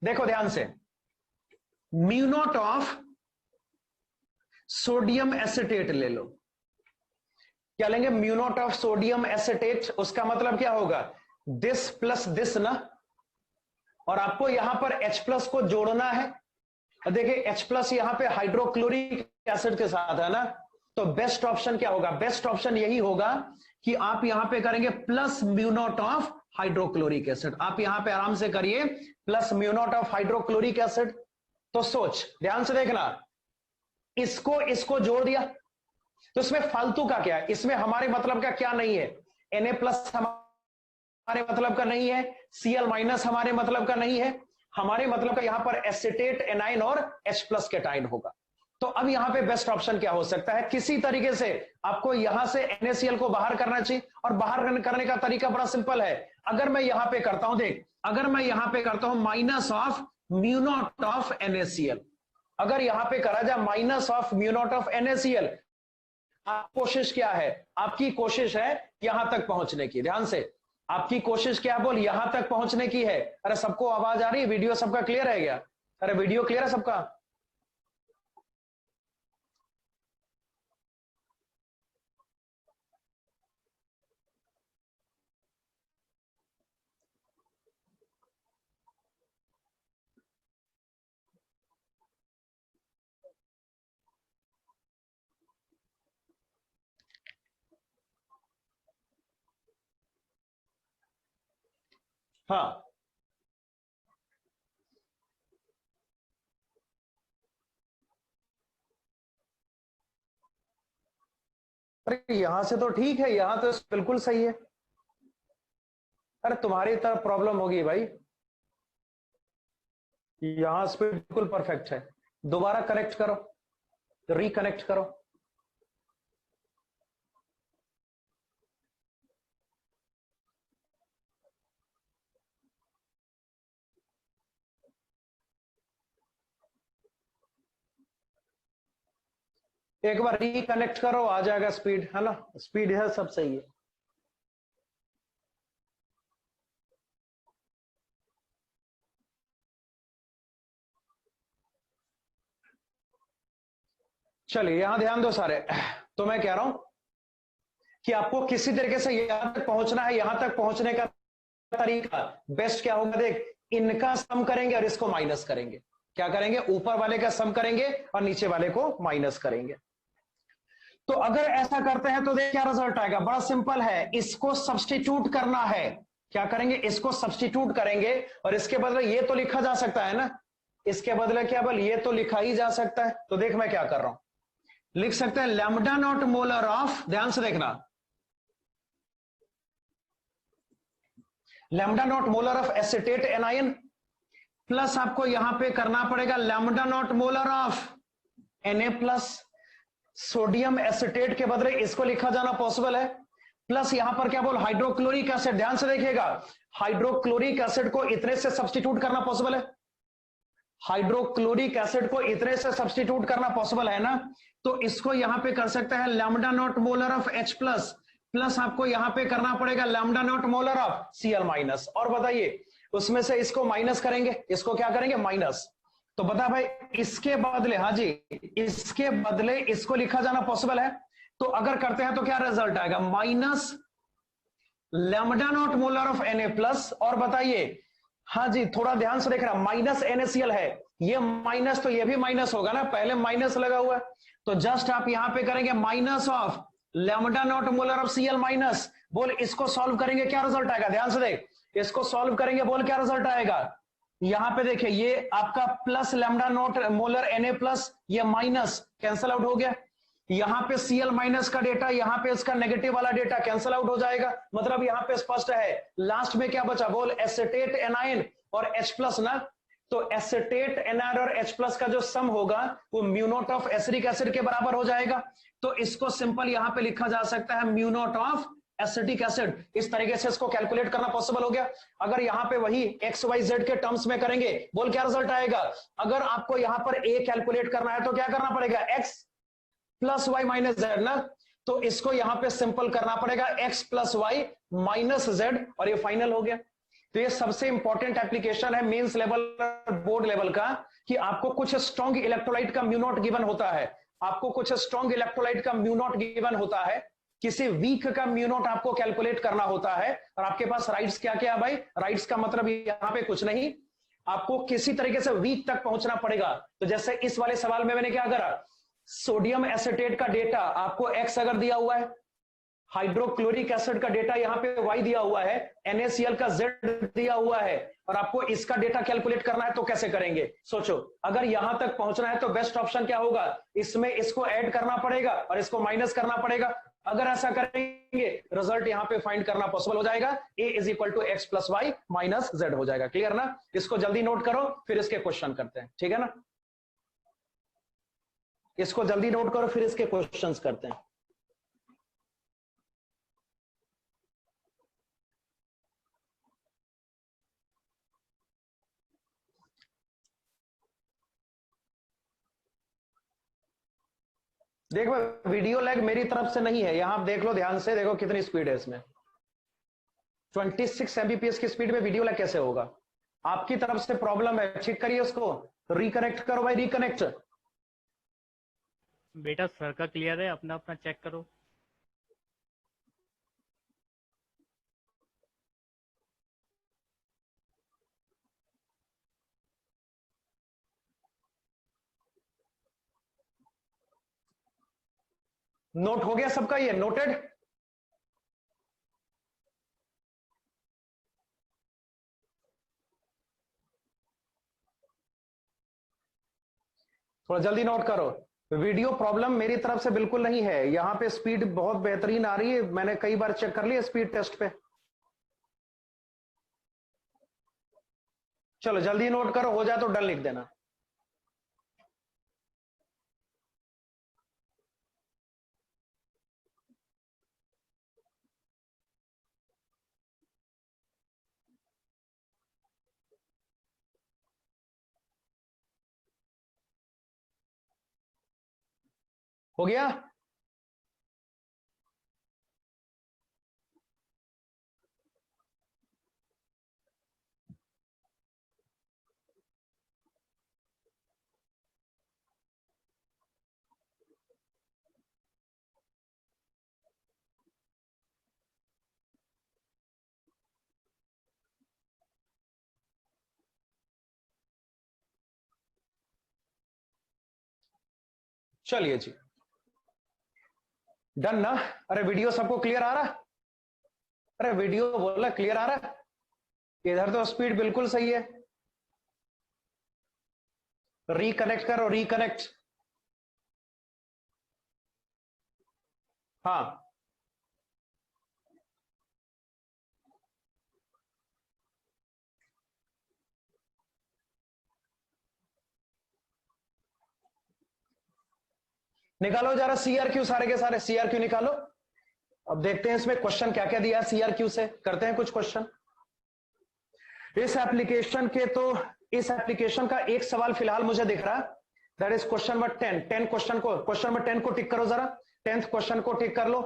देखो ध्यान से, mu not of sodium acetate ले लो। क्या लेंगे? Mu not of sodium acetate, उसका मतलब क्या होगा, दिस प्लस दिस ना, और आपको यहां पर H प्लस को जोड़ना है। देखिए H प्लस यहां पे हाइड्रोक्लोरिक एसिड के साथ है ना, तो बेस्ट ऑप्शन क्या होगा, बेस्ट ऑप्शन यही होगा कि आप यहां पे करेंगे plus mu not of hydrochloric acid. आप यहां पे आराम से करिए plus mu not of hydrochloric acid. तो सोच, ध्यान से देखना, इसको इसको जोड़ दिया, तो इसमें फालतू का क्या है, इसमें हमारे मतलब का क्या नहीं है, Na प्लस हमारे मतलब का नहीं है, Cl माइनस हमारे मतलब का नहीं है, हमारे मतलब का यहां पर एसिटेट एनाइन और H प्लस कैटाइन होगा। तो अब यहां पे बेस्ट ऑप्शन क्या हो सकता है? किसी तरीके से आपको यहां से NaCl को बाहर करना चाहिए, और बाहर करने का तरीका बड़ा सिंपल है। अगर मैं यहां पे करता हूं, देख, अगर मैं यहां पे करता हूं minus of mu not of NaCl, अगर यहां पे करा जाए minus of mu not of NaCl, कोशिश क्या है? आपकी कोशिश है यहां तक पहुंचने की। ध्यान से, आपकी कोशिश क्या बोल? यहां तक पहुंचने की है। अरे सबको आवाज आ रही है? वीडियो सबका क्लियर है क्या? अरे वीडियो क्लियर है सबका? हाँ, अरे यहां से तो ठीक है, यहां तो बिल्कुल सही है। अरे तुम्हारी तरफ प्रॉब्लम होगी भाई, यहां स्पीड बिल्कुल परफेक्ट है। दोबारा कनेक्ट करो, रिकनेक्ट करो। एक बार रिकनेक्ट करो, आ जाएगा स्पीड, है ना? स्पीड है, सब सही है। चलिए यहां ध्यान दो सारे। तो मैं कह रहा हूं कि आपको किसी तरीके से यहां तक पहुंचना है। यहां तक पहुंचने का तरीका बेस्ट क्या होगा? देख, इनका सम करेंगे और इसको माइनस करेंगे। क्या करेंगे? ऊपर वाले का सम करेंगे और नीचे वाले को माइनस करेंगे। तो अगर ऐसा करते हैं तो देख क्या रिजल्ट आएगा। बड़ा सिंपल है, इसको सब्स्टिट्यूट करना है। क्या करेंगे? इसको सब्स्टिट्यूट करेंगे, और इसके बदले ये तो लिखा जा सकता है ना, इसके बदले क्या बोल, ये तो लिखा ही जा सकता है। तो देख मैं क्या कर रहा हूं, लिख सकते हैं लैम्डा नॉट मोलर ऑफ, ध्यान से देखना, lambda not molar of acetate anion, plus आपको यहां पे करना पड़ेगा lambda not molar of Na plus. Sodium acetate के बदले इसको लिखा जाना पॉसिबल है, प्लस यहां पर क्या बोल, हाइड्रोक्लोरिक एसिड। ध्यान से देखिएगा, हाइड्रोक्लोरिक एसिड को इतने से सब्स्टिट्यूट करना पॉसिबल है, हाइड्रोक्लोरिक एसिड को इतने से सब्स्टिट्यूट करना पॉसिबल है ना। तो इसको यहां पे कर सकते हैं lambda not molar of H plus, plus आपको यहां पे करना पड़ेगा lambda not molar of Cl minus. और बताइए, उसमें से इसको माइनस करेंगे, इसको क्या करेंगे? माइनस। तो बता भाई, इसके बदले, हाँ जी, इसके बदले इसको लिखा जाना पॉसिबल है। तो अगर करते हैं तो क्या रिजल्ट आएगा? Minus lambda not molar of Na plus. और बताइए, हाँ जी, थोड़ा ध्यान से देख रहा, माइनस NaCl है, ये माइनस तो ये भी माइनस होगा ना, पहले माइनस लगा हुआ है। तो जस्ट आप यहां पे करेंगे minus of lambda not molar of Cl minus. बोल इसको सॉल्व करेंगे, क्या रिजल्ट आएगा? ध्यान से देख, इसको सॉल्व करेंगे, बोल क्या रिजल्ट आएगा? यहां पे देखिए, ये आपका plus lambda not molar Na plus, ये माइनस कैंसल आउट हो गया। यहां पे Cl माइनस का डेटा, यहां पे इसका नेगेटिव वाला डेटा कैंसल आउट हो जाएगा। मतलब यहां पे स्पष्ट है, लास्ट में क्या बचा? बोल एसिटेट एनायन और H प्लस ना। तो एसिटेट एनायन और H प्लस का जो सम होगा वो mu not of acidic acid के बराबर हो जाएगा। तो इसको सिंपल यहां पे लिखा जा सकता है mu not of acetic acid. इस तरीके से इसको कैलकुलेट करना पॉसिबल हो गया। अगर यहां पे वही XYZ के टर्म्स में करेंगे, बोल क्या रिजल्ट आएगा? अगर आपको यहां पर A कैलकुलेट करना है तो क्या करना पड़ेगा? X plus Y minus Z ना। तो इसको यहां पे सिंपल करना पड़ेगा x plus Y minus Z, और ये फाइनल हो गया। तो ये सबसे इंपॉर्टेंट एप्लीकेशन है मेंस लेवल बोर्ड लेवल का, कि आपको कुछ स्ट्रॉन्ग इलेक्ट्रोलाइट का म्यू नॉट गिवन होता है, आपको कुछ स्ट्रॉन्ग इलेक्ट्रोलाइट का म्यू नॉट गिवन होता है, किसी वीक का म्यू नॉट आपको कैलकुलेट करना होता है, और आपके पास राइट्स क्या क्या है भाई? राइट्स का मतलब यहां पे कुछ नहीं, आपको किसी तरीके से वीक तक पहुंचना पड़ेगा। तो जैसे इस वाले सवाल में मैंने क्या करा, सोडियम एसिटेट का डेटा आपको X अगर दिया हुआ है, हाइड्रोक्लोरिक एसिड का डेटा यहां पे Y दिया हुआ है, NaCl का Z दिया हुआ है, और आपको इसका डेटा कैलकुलेट करना है, तो कैसे करेंगे? सोचो, अगर यहां तक पहुंचना है तो बेस्ट ऑप्शन क्या होगा? इसमें इसको ऐड करना पड़ेगा और इसको माइनस करना पड़ेगा। अगर ऐसा करेंगे, रिजल्ट यहां पे फाइंड करना पॉसिबल हो जाएगा, A is equal to X plus Y minus Z हो जाएगा। क्लियर ना? इसको जल्दी नोट करो, फिर इसके क्वेश्चन करते हैं, ठीक है ना? इसको जल्दी नोट करो, फिर इसके क्वेश्चंस करते हैं। देखो वीडियो लैग मेरी तरफ से नहीं है, यहां आप देख लो ध्यान से, देखो कितनी स्पीड है इसमें। 26 Mbps की स्पीड में वीडियो लैग कैसे होगा? आपकी तरफ से प्रॉब्लम है, ठीक करिए उसको, रिकनेक्ट करो भाई, रिकनेक्ट। बेटा सर का क्लियर है, अपना अपना चेक करो। नोट हो गया सबका? ये नोटेड? थोड़ा जल्दी नोट करो। वीडियो प्रॉब्लम मेरी तरफ से बिल्कुल नहीं है, यहां पे स्पीड बहुत बेहतरीन आ रही है, मैंने कई बार चेक कर लिया स्पीड टेस्ट पे। चलो जल्दी नोट करो, हो जाए तो डन लिख देना। हो गया? चलिए जी, डन ना? अरे वीडियो सबको क्लियर आ रहा? अरे वीडियो बोला क्लियर आ रहा? इधर तो स्पीड बिल्कुल सही है। रिकनेक्ट करो, रिकनेक्ट। हाँ निकालो जरा सीआरक्यू, सारे के सारे सीआरक्यू निकालो। अब देखते हैं इसमें क्वेश्चन क्या क्या दिया है सीआरक्यू से, करते हैं कुछ क्वेश्चन इस एप्लीकेशन के। तो इस एप्लीकेशन का एक सवाल फिलहाल मुझे दिख रहा, that is question number 10 question को, क्वेश्चन नंबर 10 को टिक करो जरा, 10th क्वेश्चन को टिक कर लो।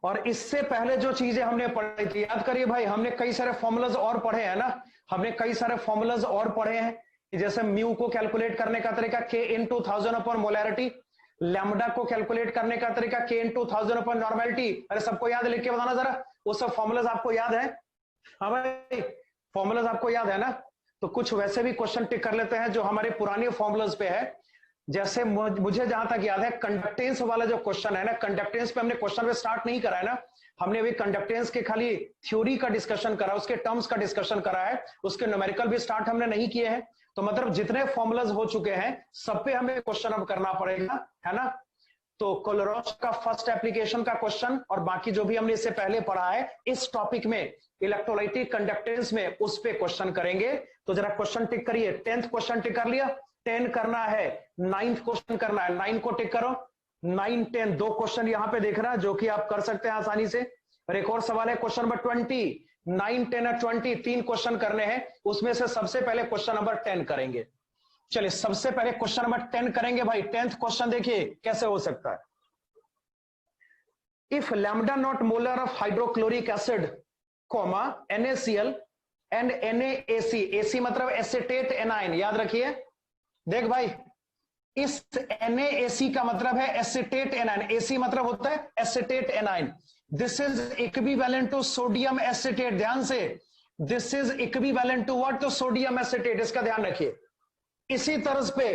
और इससे पहले जो चीजें हमने पढ़ी थी याद करिए भाई, हमने कई सारे फॉर्मूलाज और पढ़े हैं ना, हमने कई सारे फॉर्मूलाज और पढ़े हैं, जैसे म्यू को कैलकुलेट करने का तरीका K into 1000 upon molarity, lambda को कैलकुलेट करने का तरीका K into 1000 अपॉन नॉर्मेलिटी। अरे सबको याद, लिख के बताना जरा, वो सब फॉर्मूलाज आपको याद है? हाँ भाई फॉर्मूलाज आपको याद है ना? तो कुछ वैसे भी क्वेश्चन टिक कर लेते हैं जो हमारे पुराने फॉर्मूलाज पे है। जैसे मुझे जहां तक याद है कंडक्टेंस वाला जो क्वेश्चन है ना, कंडक्टेंस पे हमने क्वेश्चन पे स्टार्ट नहीं करा है ना, हमने अभी कंडक्टेंस के खाली थ्योरी का डिस्कशन करा, उसके टर्म्स का डिस्कशन करा है, उसके न्यूमेरिकल भी स्टार्ट हमने नहीं किए हैं। तो मतलब जितने फॉर्मूलाज हो चुके हैं सब पे हमें क्वेश्चन अब करना पड़ेगा, है ना? तो कोलरॉश का फर्स्ट एप्लीकेशन का क्वेश्चन और बाकी जो भी हमने इससे पहले पढ़ा है इस टॉपिक में इलेक्ट्रोलाइटिक कंडक्टेंस में, उस पे क्वेश्चन करेंगे। तो जरा क्वेश्चन टिक करिए, 10th क्वेश्चन टिक कर लिया, 10 करना है, 9th क्वेश्चन करना है, 9 को टिक करो, 9 10 दो क्वेश्चन यहां पे देख रहा है जो कि आप कर सकते हैं आसानी से। और एक और सवाल है क्वेश्चन नंबर 20, 9 10 और 20 तीन क्वेश्चन करने हैं, उसमें से सबसे पहले क्वेश्चन नंबर 10 करेंगे। चलिए सबसे पहले क्वेश्चन नंबर 10 करेंगे भाई। 10th क्वेश्चन देखिए कैसे हो सकता है। If lambda not molar of hydrochloric acid comma NaCl and NaAC, AC मतलब एसिटेट एनाइन, याद रखिए। देख भाई इस NaAC का मतलब है एसिटेट एनाइन, AC मतलब होता है acetate anion. This is equivalent to sodium acetate, ध्यान से, this is equivalent to what? तो सोडियम एसिटेट, इसका ध्यान रखिए। इसी तरह पे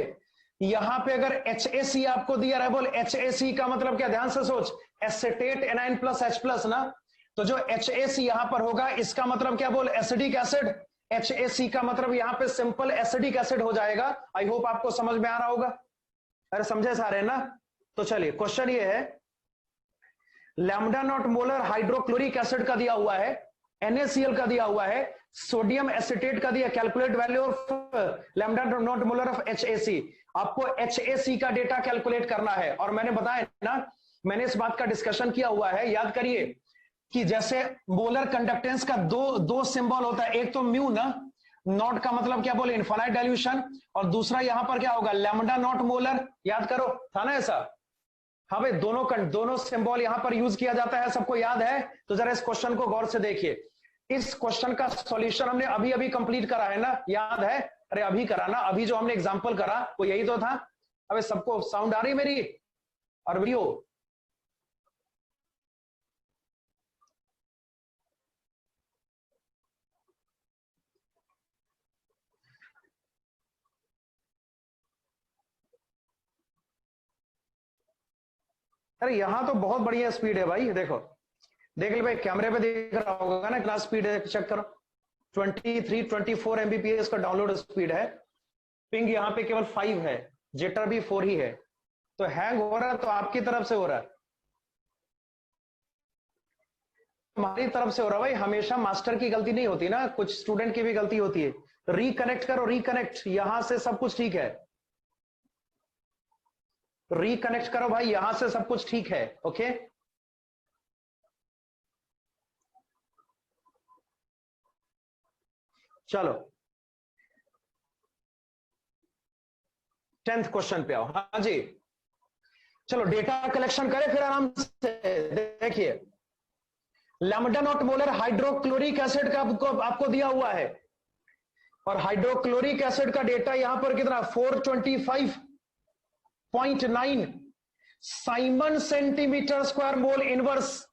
यहां पे अगर HAC आपको दिया रहा है, बोल HAC का मतलब क्या? ध्यान से सोच, acetate A9 plus H plus ना, तो जो HAC यहां पर होगा इसका मतलब क्या? बोल एसिडिक एसिड। HAC का मतलब यहां पे सिंपल एसिडिक एसिड हो जाएगा। आई होप आपको समझ में आ रहा होगा। अरे समझे सारे ना? तो चलिए क्वेश्चन ये है, lambda not molar hydrochloric acid का दिया हुआ है, NaCl का दिया हुआ है, सोडियम एसिटेट का दिया, calculate value of lambda not molar of HAC। आपको HAC का डेटा कैलकुलेट करना है। और मैंने बताया ना, मैंने इस बात का डिस्कशन किया हुआ है, याद करिए कि जैसे मोलर कंडक्टेंस का दो सिंबल होता है, एक तो म्यू ना, नॉट का मतलब क्या बोले, इनफाइनाइट डाइल्यूशन, और दूसरा यहां पर क्या होगा, लैम्डा नॉट मोलर। याद करो, था ना ऐसा? हाँ भाई, दोनों सिंबल यहां पर यूज किया जाता है, सबको याद है? तो जरा इस क्वेश्चन को गौर से देखिए। इस क्वेश्चन का सॉल्यूशन हमने अभी अभी कंप्लीट करा है ना, याद है? अरे अभी करा ना, अभी जो हमने एग्जांपल करा वो यही तो था। अबे सबको साउंड आ रही मेरी और वीडियो? अरे यहां तो बहुत बढ़िया स्पीड है भाई, देखो देख ले भाई, कैमरे पे दिख रहा होगा ना, कितना स्पीड है, चेक करो। 24 Mbps का डाउनलोड स्पीड है। पिंग यहाँ पे केवल 5 है, जिटर भी 4 ही है। तो हैंग हो रहा है तो आपकी तरफ से हो रहा है, हमारी तरफ से हो रहा है भाई। हमेशा मास्टर की गलती नहीं होती ना, कुछ स्टूडेंट की भी गलती होती है। रिकनेक्ट करो, रिकनेक्ट, यहां से सब कुछ ठीक है। रिकनेक्ट करो भाई, यहां से सब कुछ ठीक है। ओके, चलो 10th क्वेश्चन पे आओ। हाँ जी, चलो डेटा कलेक्शन करें फिर आराम से। देखिए, lambda not molar hydrochloric acid का आपको दिया हुआ है, और हाइड्रोक्लोरिक एसिड का डेटा यहां पर कितना, 425.9 Simon centimeter square mole inverse.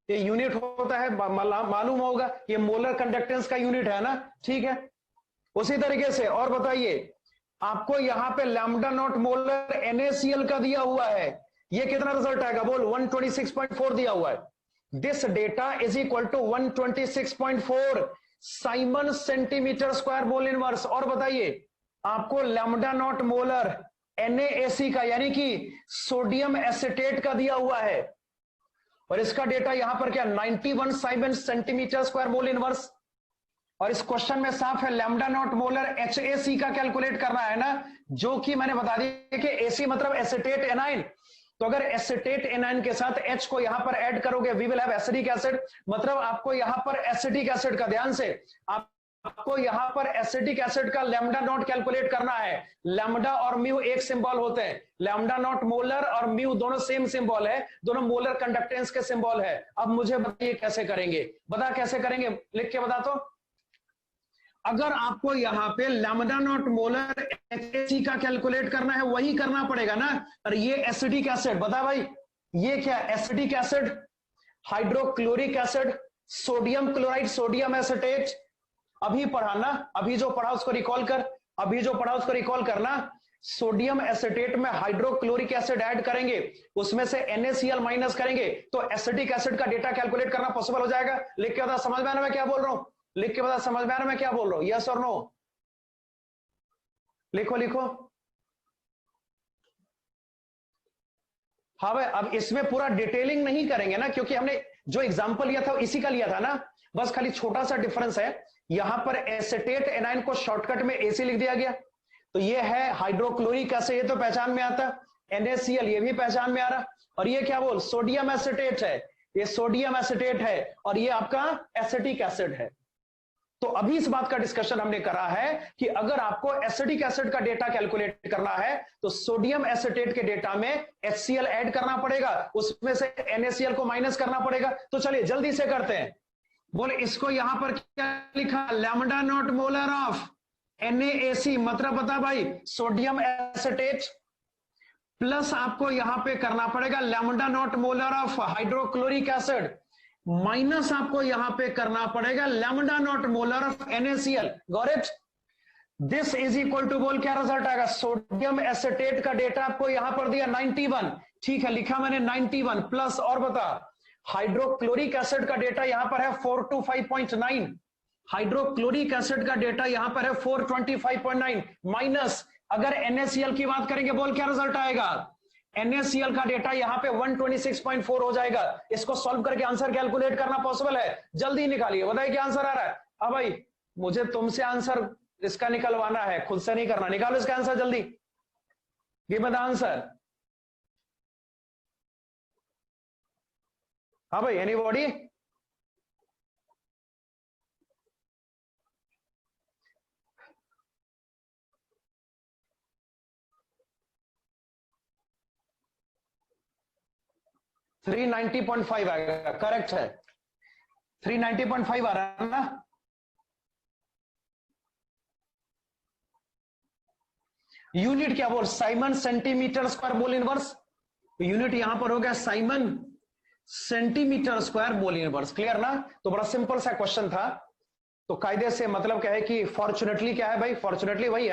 ये यूनिट होता है, मालूम होगा, ये मोलर कंडक्टेंस का यूनिट है ना, ठीक है। उसी तरीके से और बताइए, आपको यहां पे लैम्डा नॉट मोलर NaCl का दिया हुआ है, ये कितना रिजल्ट आएगा बोल, 126.4 दिया हुआ है। This data is equal to 126.4 siemens centimeter square mole inverse. और बताइए, आपको लैम्डा नॉट मोलर NaAC का यानी कि सोडियम एसिटेट का दिया हुआ है, और इसका डेटा यहां पर क्या, 91 Simon centimeter square mole inverse. और इस क्वेश्चन में साफ है, लैम्डा नॉट मोलर HAC का कैलकुलेट करना है ना, जो कि मैंने बता दिया कि AC मतलब एसिटेट एनाइन। तो अगर एसिटेट एनाइन के साथ H को यहां पर ऐड करोगे, we will have acidic acid, मतलब आपको यहां पर एसिडिक एसिड का, ध्यान से, आपको यहां पर एसिडिक एसिड का लैम्डा नॉट कैलकुलेट करना है। लैम्डा और म्यू एक सिंबल होते हैं, लैम्डा नॉट मोलर और म्यू दोनों सेम सिंबल है, दोनों मोलर कंडक्टेंस के सिंबल है। अब मुझे बताइए कैसे करेंगे, बता कैसे करेंगे, लिख के बता। तो अगर आपको यहां पे लैम्डा नॉट मोलर HAC का कैलकुलेट करना है, वही करना पड़ेगा ना। और ये एसिडिक एसिड, बता भाई ये क्या, acidic acid, hydrochloric acid, sodium chloride, sodium acetate. अभी पढ़ा ना, अभी जो पढ़ा उसको रिकॉल कर, अभी जो पढ़ा उसको रिकॉल करना। सोडियम एसिटेट में हाइड्रोक्लोरिक एसिड ऐड करेंगे, उसमें से NaCl माइनस करेंगे, तो एसिडिक एसिड का डेटा कैलकुलेट करना पॉसिबल हो जाएगा। लिख के बता, समझ में आ रहा है मैं क्या बोल रहा हूं? लिख के बता, समझ में आ रहा है मैं क्या बोल रहा हूं? यस और नो, लिखो लिखो। हाँ भाई, अब इसमें पूरा डिटेलिंग नहीं करेंगे ना, क्योंकि हमने जो एग्जांपल लिया था इसी का लिया था ना, बस खाली छोटा सा डिफरेंस है, यहां पर एसिटेट एनाइन को शॉर्टकट में AC लिख दिया गया। तो ये है हाइड्रोक्लोरिक एसिड, ये तो पहचान में आता, NaCl ये भी पहचान में आ रहा, और ये क्या बोल, सोडियम एसिटेट है, ये सोडियम एसिटेट है, और ये आपका एसिटिक एसिड है। तो अभी इस बात का डिस्कशन हमने करा है कि अगर आपको एसिडिक एसिड का डेटा कैलकुलेट करना है, तो सोडियम एसिटेट के डेटा में HCl ऐड करना पड़ेगा, उसमें से NaCl को माइनस करना पड़ेगा। तो चलिए जल्दी से करते हैं। बोले इसको यहां पर क्या लिखा, lambda not molar of NaAC, मतलब बता भाई सोडियम एसिटेट, प्लस आपको यहां पे करना पड़ेगा lambda not molar of hydrochloric acid, minus आपको यहां पे करना पड़ेगा lambda not molar of NaCl। Got it? This is equal to, बोल क्या रिजल्ट आएगा, सोडियम एसिटेट का डेटा आपको यहां पर दिया 91, ठीक है, लिखा मैंने 91 प्लस, और बता हाइड्रोक्लोरिक एसिड का डेटा यहां पर है 425.9, हाइड्रोक्लोरिक एसिड का डेटा यहां पर है 425.9, माइनस अगर NaCl की बात करेंगे, बोल क्या रिजल्ट आएगा, NaCl का डेटा यहां पे 126.4 हो जाएगा। इसको सॉल्व करके आंसर कैलकुलेट करना पॉसिबल है, जल्दी निकालिए, बताइए क्या आंसर आ रहा है। हाँ भाई, मुझे तुमसे आंसर इसका निकलवाना है, खुद से नहीं करना। निकालो इसका आंसर जल्दी, गिव मी द आंसर। हाँ भाई, एनीबॉडी? थ्री 390.5 आएगा, करेक्ट है। 390.5 आ रहा है ना? यूनिट क्या बोल, साइमन सेंटीमीटर स्क्वायर बोल इनवर्स। तो यूनिट यहां पर हो गया साइमन सेंटीमीटर स्क्वायर बोल इनवर्स। क्लियर ना? तो बड़ा सिंपल सा क्वेश्चन था। तो कायदे से मतलब क्या है कि फॉर्चुनेटली क्या है भाई, फॉर्चुनेटली भाई